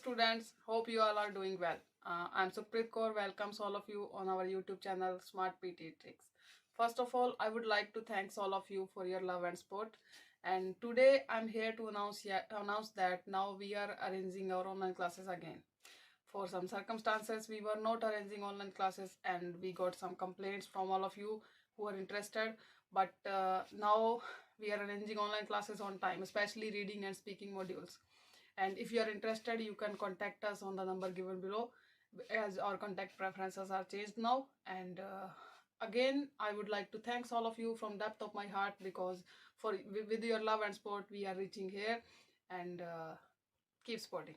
students, hope you all are doing well. I'm Supreet Kaur, welcomes all of you on our YouTube channel Smart PTE Tricks. First of all, I would like to thank all of you for your love and support. And today I'm here to announce that now we are arranging our online classes again. For some circumstances, we were not arranging online classes and we got some complaints from all of you who are interested. But now we are arranging online classes on time, especially reading and speaking modules. And if you are interested, you can contact us on the number given below, as our contact preferences are changed now. And again, I would like to thank all of you from depth of my heart, because with your love and support we are reaching here. And keep supporting.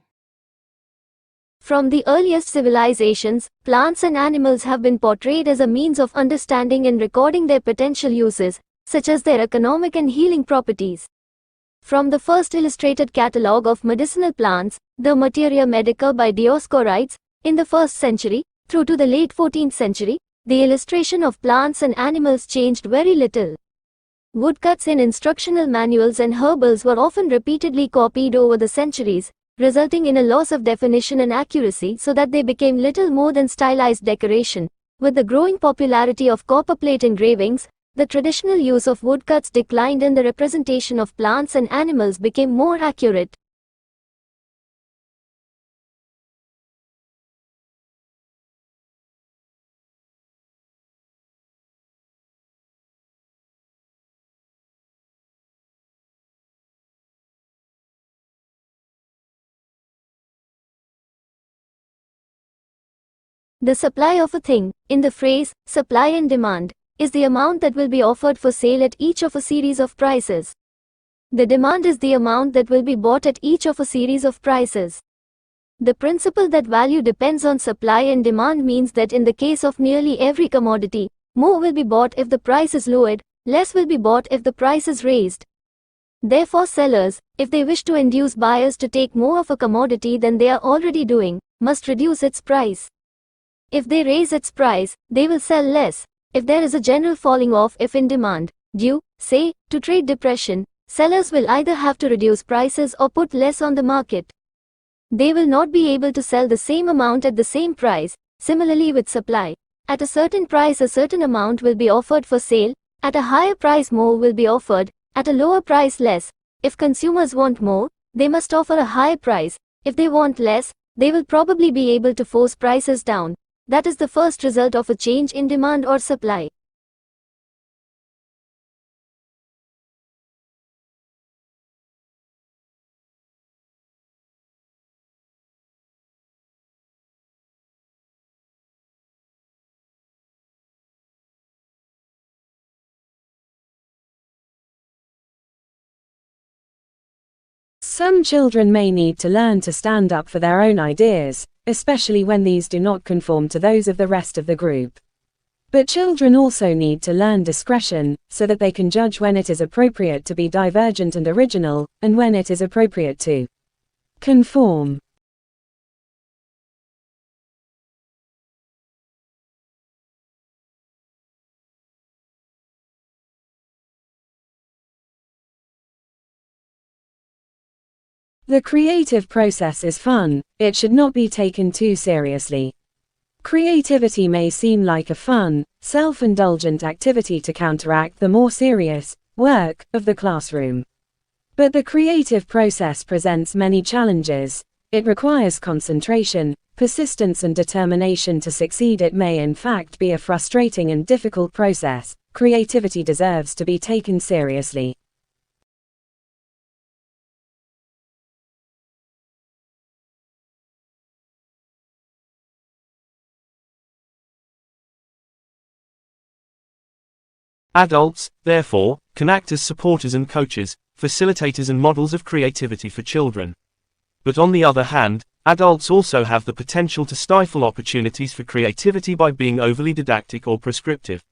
From the earliest civilizations, plants and animals have been portrayed as a means of understanding and recording their potential uses, such as their economic and healing properties. From the first illustrated catalogue of medicinal plants, the Materia Medica by Dioscorides, in the 1st century, through to the late 14th century, the illustration of plants and animals changed very little. Woodcuts in instructional manuals and herbals were often repeatedly copied over the centuries, resulting in a loss of definition and accuracy, so that they became little more than stylized decoration. With the growing popularity of copperplate engravings, the traditional use of woodcuts declined and the representation of plants and animals became more accurate. The supply of a thing, in the phrase, supply and demand, is the amount that will be offered for sale at each of a series of prices. The demand is the amount that will be bought at each of a series of prices. The principle that value depends on supply and demand means that in the case of nearly every commodity, more will be bought if the price is lowered, less will be bought if the price is raised. Therefore, sellers, if they wish to induce buyers to take more of a commodity than they are already doing, must reduce its price. If they raise its price, they will sell less. If there is a general falling off in demand, due, say, to trade depression, sellers will either have to reduce prices or put less on the market. They will not be able to sell the same amount at the same price. Similarly with supply. At a certain price a certain amount will be offered for sale, at a higher price more will be offered, at a lower price less. If consumers want more, they must offer a higher price. If they want less, they will probably be able to force prices down. That is the first result of a change in demand or supply. Some children may need to learn to stand up for their own ideas, especially when these do not conform to those of the rest of the group. But children also need to learn discretion, so that they can judge when it is appropriate to be divergent and original, and when it is appropriate to conform. The creative process is fun, it should not be taken too seriously. Creativity may seem like a fun, self-indulgent activity to counteract the more serious work of the classroom. But the creative process presents many challenges. It requires concentration, persistence and determination to succeed. It may in fact be a frustrating and difficult process. Creativity deserves to be taken seriously. Adults, therefore, can act as supporters and coaches, facilitators and models of creativity for children. But on the other hand, adults also have the potential to stifle opportunities for creativity by being overly didactic or prescriptive.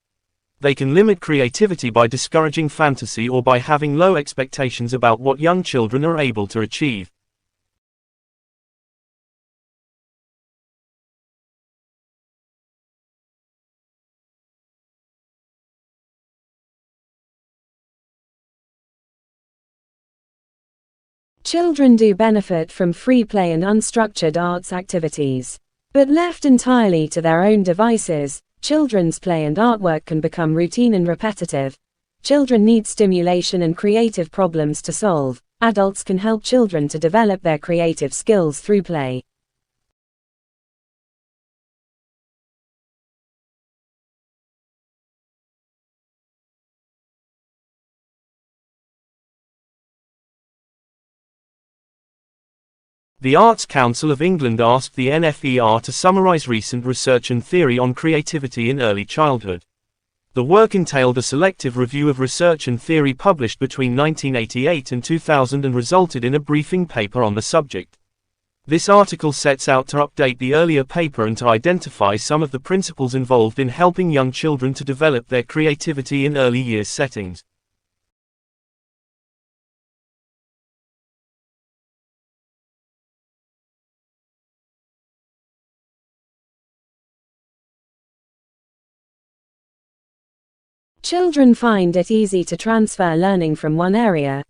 They can limit creativity by discouraging fantasy or by having low expectations about what young children are able to achieve. Children do benefit from free play and unstructured arts activities. But left entirely to their own devices, children's play and artwork can become routine and repetitive. Children need stimulation and creative problems to solve. Adults can help children to develop their creative skills through play. The Arts Council of England asked the NFER to summarise recent research and theory on creativity in early childhood. The work entailed a selective review of research and theory published between 1988 and 2000 and resulted in a briefing paper on the subject. This article sets out to update the earlier paper and to identify some of the principles involved in helping young children to develop their creativity in early years settings. Children find it easy to transfer learning from one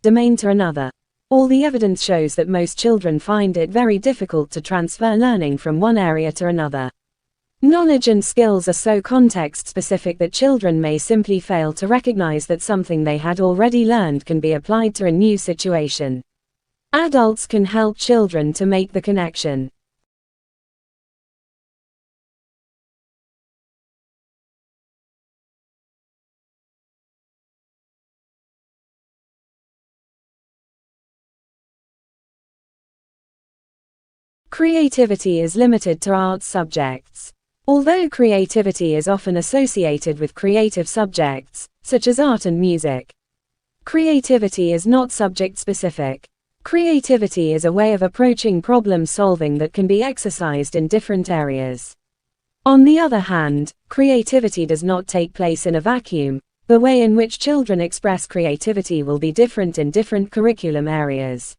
domain to another. All the evidence shows that most children find it very difficult to transfer learning from one area to another. Knowledge and skills are so context-specific that children may simply fail to recognize that something they had already learned can be applied to a new situation. Adults can help children to make the connection. Creativity is limited to arts subjects. Although creativity is often associated with creative subjects, such as art and music, creativity is not subject-specific. Creativity is a way of approaching problem solving that can be exercised in different areas. On the other hand, creativity does not take place in a vacuum. The way in which children express creativity will be different in different curriculum areas.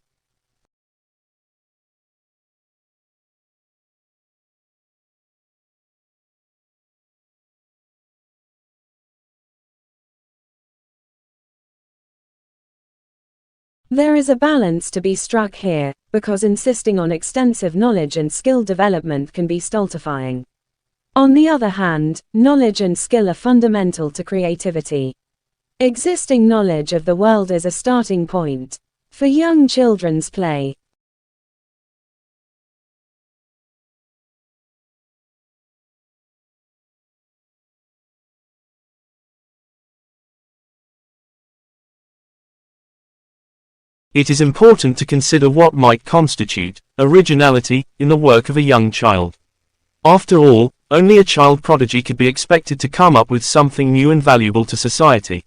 There is a balance to be struck here, because insisting on extensive knowledge and skill development can be stultifying. On the other hand, knowledge and skill are fundamental to creativity. Existing knowledge of the world is a starting point for young children's play. It is important to consider what might constitute originality in the work of a young child. After all, only a child prodigy could be expected to come up with something new and valuable to society.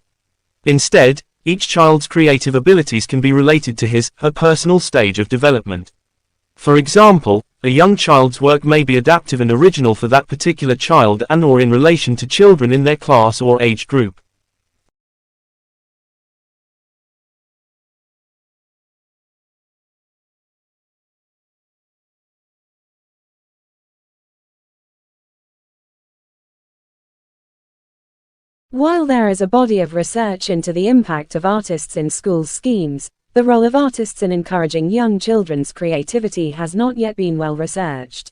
Instead, each child's creative abilities can be related to his/her personal stage of development. For example, a young child's work may be adaptive and original for that particular child and/or in relation to children in their class or age group. While there is a body of research into the impact of artists in school schemes, the role of artists in encouraging young children's creativity has not yet been well researched.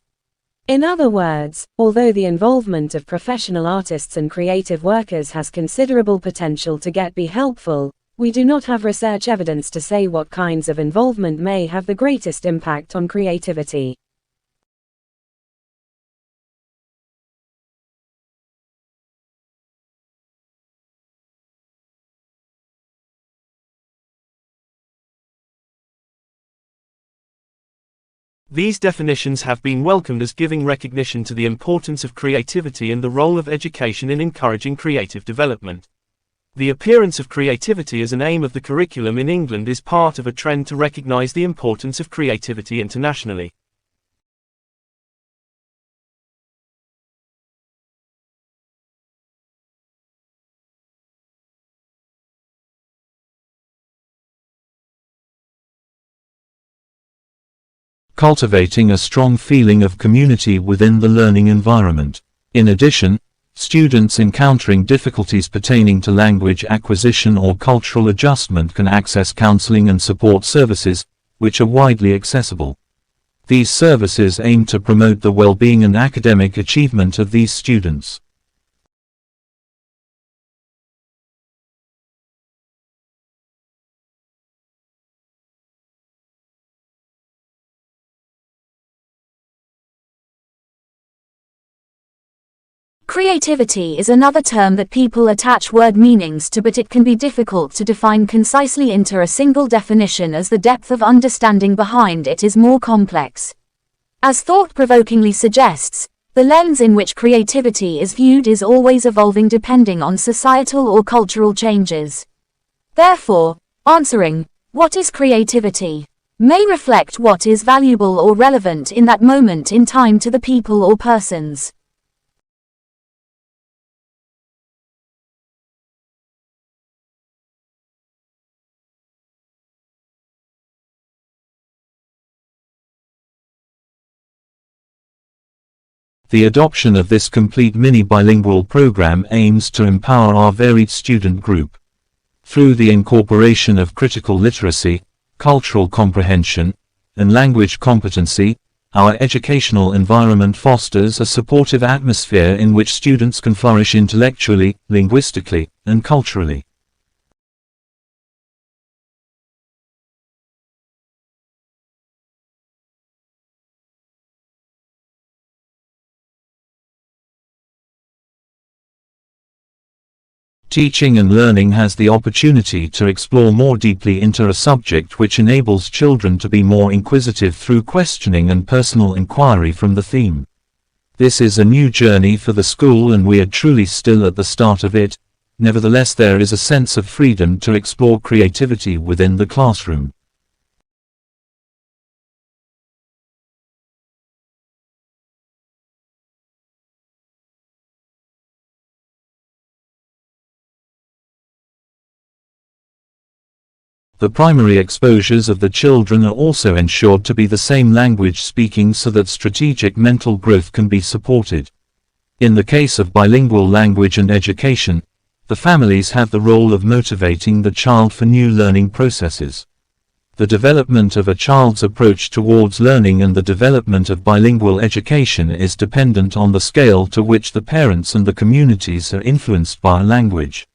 In other words, although the involvement of professional artists and creative workers has considerable potential to be helpful, we do not have research evidence to say what kinds of involvement may have the greatest impact on creativity. These definitions have been welcomed as giving recognition to the importance of creativity and the role of education in encouraging creative development. The appearance of creativity as an aim of the curriculum in England is part of a trend to recognize the importance of creativity internationally. Cultivating a strong feeling of community within the learning environment. In addition, students encountering difficulties pertaining to language acquisition or cultural adjustment can access counseling and support services, which are widely accessible. These services aim to promote the well-being and academic achievement of these students. Creativity is another term that people attach word meanings to, but it can be difficult to define concisely into a single definition as the depth of understanding behind it is more complex. As thought-provokingly suggests, the lens in which creativity is viewed is always evolving depending on societal or cultural changes. Therefore, answering, "What is creativity?" may reflect what is valuable or relevant in that moment in time to the people or persons. The adoption of this complete mini-bilingual program aims to empower our varied student group. Through the incorporation of critical literacy, cultural comprehension, and language competency, our educational environment fosters a supportive atmosphere in which students can flourish intellectually, linguistically, and culturally. Teaching and learning has the opportunity to explore more deeply into a subject which enables children to be more inquisitive through questioning and personal inquiry from the theme. This is a new journey for the school and we are truly still at the start of it. Nevertheless, there is a sense of freedom to explore creativity within the classroom. The primary exposures of the children are also ensured to be the same language speaking so that strategic mental growth can be supported. In the case of bilingual language and education, the families have the role of motivating the child for new learning processes. The development of a child's approach towards learning and the development of bilingual education is dependent on the scale to which the parents and the communities are influenced by a language.